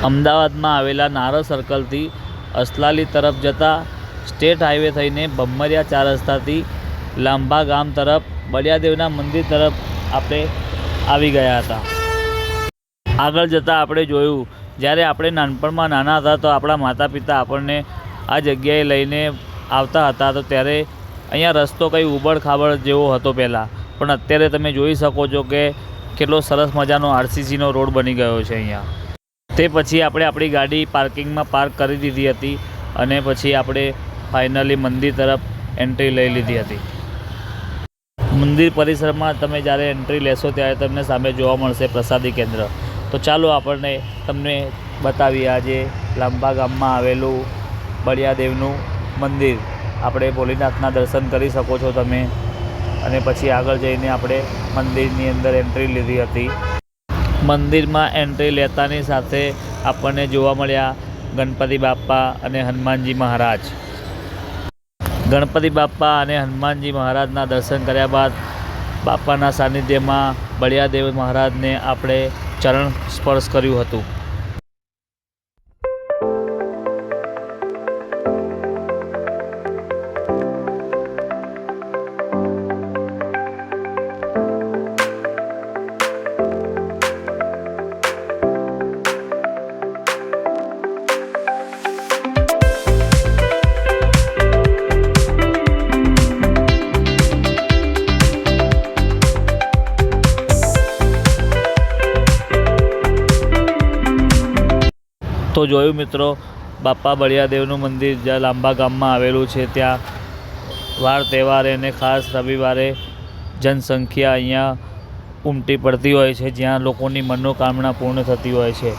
અમદાવાદમાં આવેલા નારદ સર્કલથી અસલાલી તરફ જતા સ્ટેટ હાઈવે થઈને ભમરિયા 4 રસ્તાથી લાંભા ગામ તરફ બળિયાદેવના મંદિર તરફ આપણે આવી ગયા હતા। આગળ જતાં આપણે જોયું, જ્યારે આપણે નાનપણમાં નાના હતા તો આપણા માતા પિતા આપણને આ જગ્યાએ લઈને આવતા હતા, તો ત્યારે અહીંયા રસ્તો કંઈ ઉબડ ખાબડ જેવો હતો પહેલાં, પણ અત્યારે તમે જોઈ શકો છો કે કેટલો સરસ મજાનો આરસીસીનો રોડ બની ગયો છે અહીંયા। તે પછી આપણે આપણી ગાડી પાર્કિંગમાં પાર્ક કરી દીધી હતી અને પછી આપણે ફાઇનલી મંદિર તરફ એન્ટ્રી લઈ લીધી હતી। મંદિર પરિસરમાં તમે જ્યારે એન્ટ્રી લેશો ત્યારે તમને સામે જોવા મળશે પ્રસાદી કેન્દ્ર। તો ચાલો આપણને તમને બતાવીએ આજે લાંભા ગામમાં આવેલું બળિયાદેવનું મંદિર। આપણે ભોલેનાથના દર્શન કરી શકો છો તમે, અને પછી આગળ જઈને આપણે મંદિરની અંદર એન્ટ્રી લીધી હતી। મંદિરમાં એન્ટ્રી લેતાની સાથે આપણને જોવા મળ્યા ગણપતિ બાપ્પા અને હનુમાનજી મહારાજ। ગણપતિ બાપ્પા અને હનુમાનજી મહારાજના દર્શન કર્યા બાદ બાપાના સાનિધ્યમાં બળિયાદેવ મહારાજને આપણે ચરણ સ્પર્શ કર્યું હતું। તો જોયું મિત્રો, બાપા બળિયાદેવનું મંદિર જ્યાં લાંભા ગામમાં આવેલું છે, ત્યાં વાર તહેવારે અને ખાસ રવિવારે જનસંખ્યા અહીંયા ઉમટી પડતી હોય છે, જ્યાં લોકોની મનોકામના પૂર્ણ થતી હોય છે।